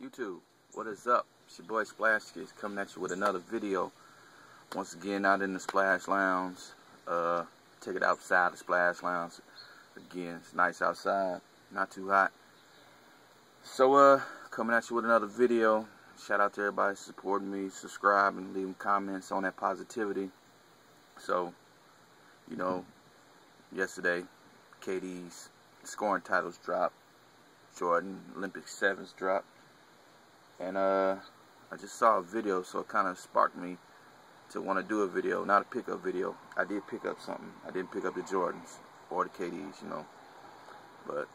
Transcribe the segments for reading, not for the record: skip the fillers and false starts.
YouTube, what is up? It's your boy Splash Kids coming at you with another video. Once again, out in the Splash Lounge. Take it outside the Splash Lounge. Again, it's nice outside, not too hot. So, coming at you with another video. Shout out to everybody supporting me, subscribe, and leaving comments on that positivity. So, you know, yesterday, KD's scoring titles dropped. Jordan Olympic 7s dropped. And I just saw a video, so it kind of sparked me to want to do a video, not a pickup video. I did pick up something. I didn't pick up the Jordans or the KDs, you know. But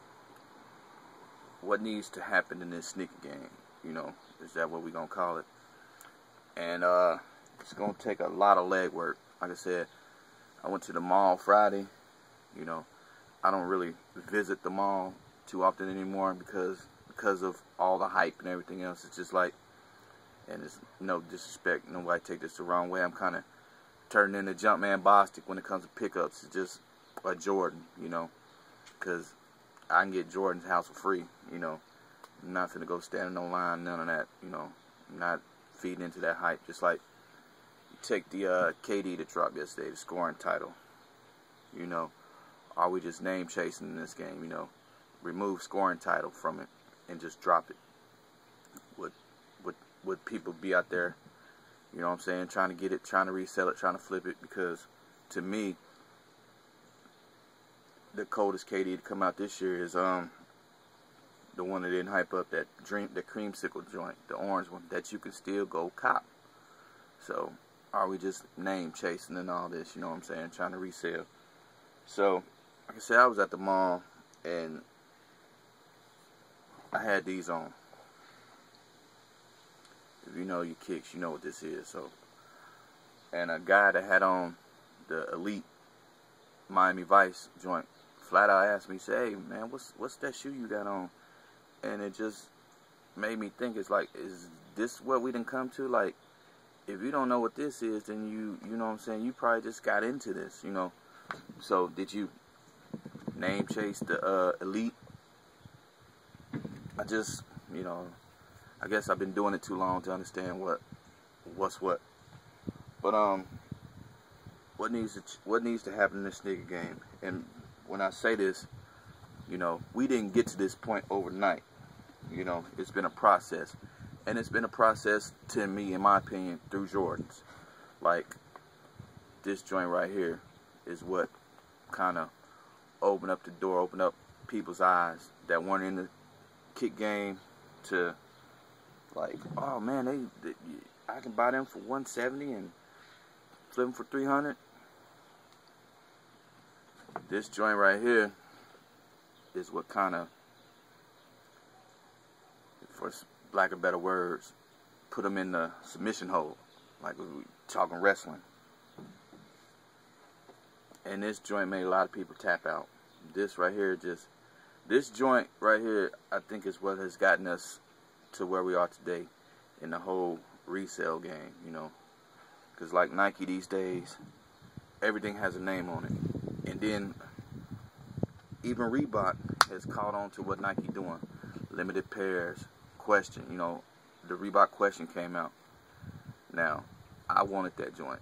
what needs to happen in this sneaker game, you know, is that what we're going to call it? And it's going to take a lot of leg work. Like I said, I went to the mall Friday. You know, I don't really visit the mall too often anymore because of all the hype and everything else. It's just like, and it's no disrespect, nobody take this the wrong way, I'm kind of turning into Jumpman Bostic when it comes to pickups. It's just a Jordan, you know, because I can get Jordan's house for free, you know. I'm not finna go stand in no line, none of that, you know. I'm not feeding into that hype. Just like you take the KD that dropped yesterday, the scoring title, you know. Are we just name chasing in this game, you know? Remove scoring title from it and just drop it. Would people be out there, you know what I'm saying, trying to get it, trying to resell it, trying to flip it? Because to me, the coldest KD to come out this year is the one that didn't hype up, that creamsicle joint, the orange one that you can still go cop. So are we just name chasing and all this, you know what I'm saying, trying to resell? So like I said, I was at the mall and I had these on. If you know your kicks, you know what this is. So, and a guy that had on the Elite Miami Vice joint flat out asked me, say, "Hey man, what's that shoe you got on?" And it just made me think, it's like, is this what we done come to? Like, if you don't know what this is, then you know what I'm saying, you probably just got into this, you know. So did you name chase the Elite? I just, you know, I guess I've been doing it too long to understand what's what. But what needs to happen in this sneaker game? And when I say this, you know, we didn't get to this point overnight. You know, it's been a process, and it's been a process to me, in my opinion, through Jordans. Like this joint right here is what kind of opened up the door, opened up people's eyes that weren't in the kick game to, like, oh man, I can buy them for $170 and flip them for $300. This joint right here is what kind of, for lack of better words, put them in the submission hold, like we talking wrestling. And this joint made a lot of people tap out. This right here, this joint right here, I think is what has gotten us to where we are today in the whole resale game, you know. Because like Nike these days, everything has a name on it. And then even Reebok has caught on to what Nike doing. Limited pairs, Question, you know, the Reebok Question came out. Now, I wanted that joint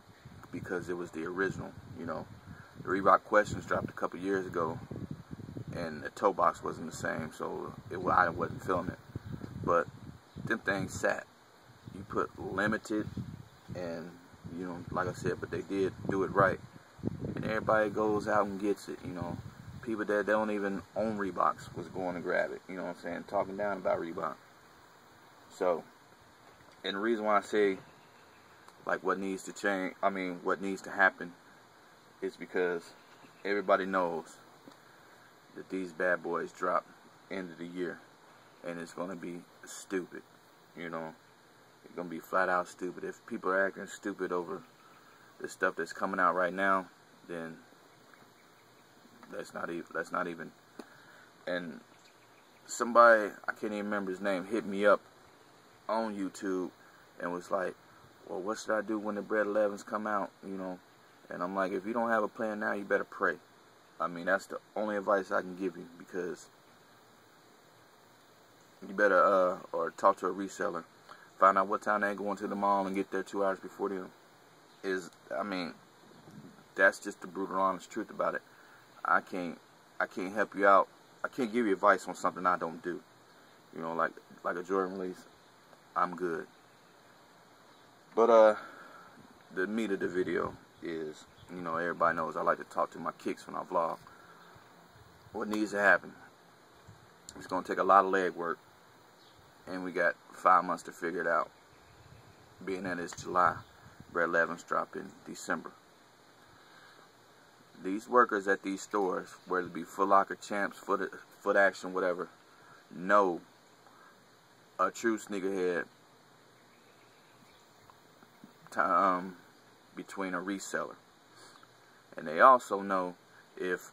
because it was the original, you know. The Reebok Questions dropped a couple years ago, and the toe box wasn't the same, so I wasn't feeling it. But them things sat. You put limited, and you know, like I said, but they did do it right, and everybody goes out and gets it. You know, people that don't even own Reeboks was going to grab it. You know what I'm saying? Talking down about Reebok. So, and the reason why I say, like, what needs to change, I mean, what needs to happen, is because everybody knows that these bad boys drop end of the year, and it's going to be stupid, you know. It's going to be flat out stupid. If people are acting stupid over the stuff that's coming out right now, then that's not even. And somebody, I can't even remember his name, hit me up on YouTube and was like, well, what should I do when the Bred 11s come out, you know? And I'm like, if you don't have a plan now, you better pray. I mean, that's the only advice I can give you, because you better or talk to a reseller. Find out what time they going to the mall and get there 2 hours before them. I mean, that's just the brutal, honest truth about it. I can't help you out. I can't give you advice on something I don't do. You know, like a Jordan release, I'm good. But the meat of the video is, you know, everybody knows I like to talk to my kicks when I vlog. What needs to happen? It's gonna take a lot of leg work, and we got 5 months to figure it out. Being that it's July, Bred 11's drop in December. These workers at these stores, whether it be Foot Locker, Champs, Foot Action, whatever, know a true sneakerhead between a reseller. And they also know if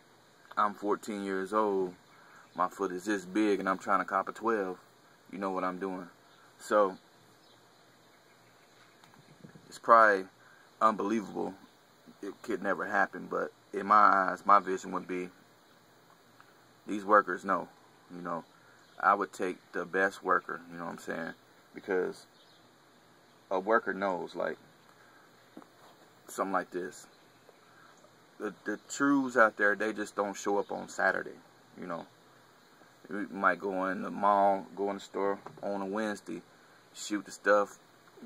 I'm 14 years old, my foot is this big, and I'm trying to cop a 12, you know what I'm doing. So it's probably unbelievable. It could never happen, but in my eyes, my vision would be these workers know. You know, I would take the best worker, you know what I'm saying? Because a worker knows, like, something like this. The trues out there, they just don't show up on Saturday, you know. You might go in the mall, go in the store on a Wednesday, shoot the stuff,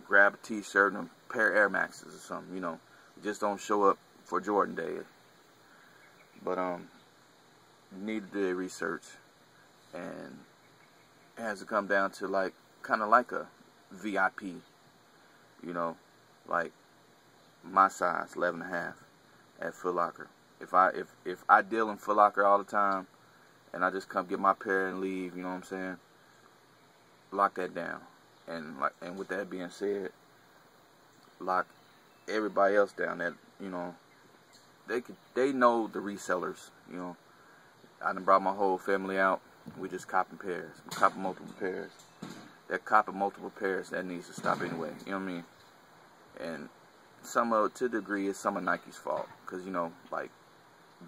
grab a t-shirt and a pair of Air Maxes or something, you know. Just don't show up for Jordan Day. But you need to do your research, and it has to come down to, like, kind of like a VIP, you know, like my size, 11.5 at Foot Locker. If I deal in Foot Locker all the time, and I just come get my pair and leave, you know what I'm saying? Lock that down. And with that being said, lock everybody else down that, you know, they know the resellers, you know. I done brought my whole family out. We just copping pairs. We copping multiple pairs. That copping multiple pairs, that needs to stop anyway. You know what I mean? And to a degree, it's some of Nike's fault. Because, you know, like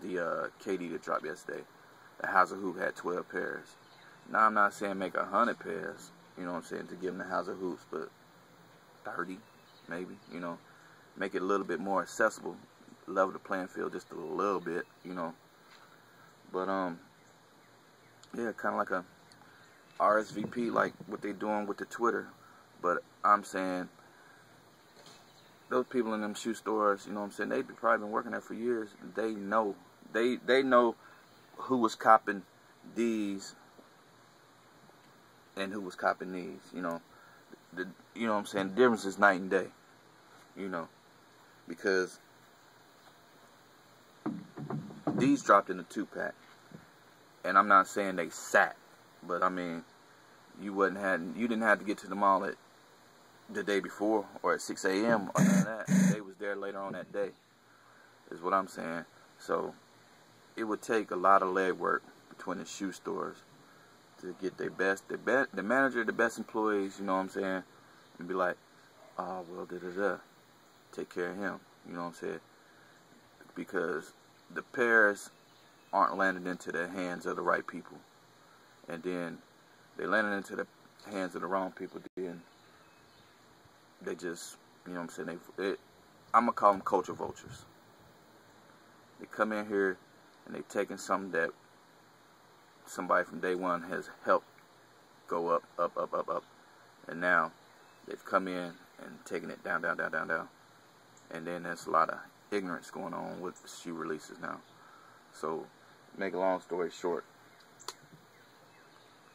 the KD that dropped yesterday, the House of Hoop had 12 pairs. Now, I'm not saying make 100 pairs, you know what I'm saying, to give them the House of Hoops, but 30, maybe, you know. Make it a little bit more accessible. Level the playing field just a little bit, you know. But, yeah, kind of like a RSVP, like what they doing with the Twitter. But I'm saying, those people in them shoe stores, you know what I'm saying, they've probably been working there for years. They know. They know who was copping these and who was copping these, you know. You know what I'm saying? The difference is night and day, you know. Because these dropped in a 2-pack. And I'm not saying they sat, but I mean, you didn't have to get to the mall at the day before or at 6 a.m. or none of that. They was there later on that day, is what I'm saying. So it would take a lot of legwork between the shoe stores to get the manager, the best employees, you know what I'm saying, and be like, oh, well, take care of him, you know what I'm saying, because the pairs aren't landing into the hands of the right people, and then they landed into the hands of the wrong people, then they just, you know what I'm saying, I'm going to call them culture vultures. They come in here and they taking something that somebody from day one has helped go up, and now they've come in and taken it down, and then there's a lot of ignorance going on with the shoe releases now. So, make a long story short,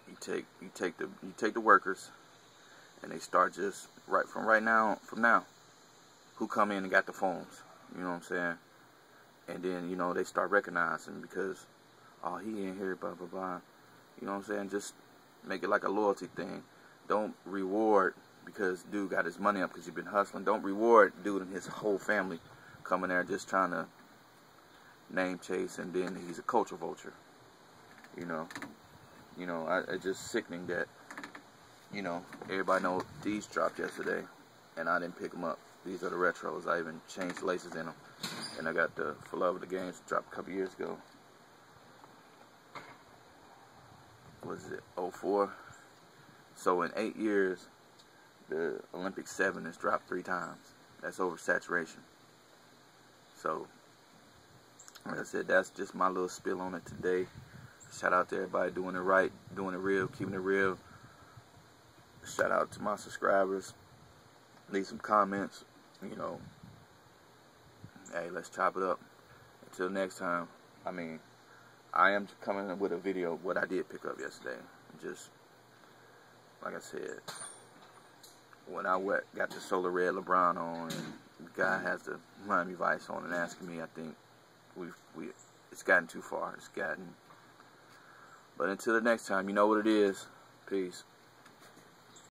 you take the workers, and they start just from now, who come in and got the phones, you know what I'm saying, and then, you know, they start recognizing, because, oh, he in here, blah blah blah, you know what I'm saying. Just make it like a loyalty thing. Don't reward because dude got his money up because he's been hustling. Don't reward dude and his whole family coming there just trying to name chase, and then he's a culture vulture. You know, it's just sickening that, you know, everybody know these dropped yesterday, and I didn't pick them up. These are the retros. I even changed the laces in them, and I got the For Love of the Games dropped a couple years ago. Was it 04? So in 8 years, the Olympic 7 has dropped 3 times. That's oversaturation. So, like I said, that's just my little spill on it today. Shout out to everybody doing it right, doing it real, keeping it real. Shout out to my subscribers. Leave some comments, you know. Hey, let's chop it up. Until next time, I mean, I am coming up with a video of what I did pick up yesterday. Just, like I said, when I got the Solar Red LeBron on, and the guy has the Miami Vice on and asking me, I think it's gotten too far. But until the next time, you know what it is. Peace.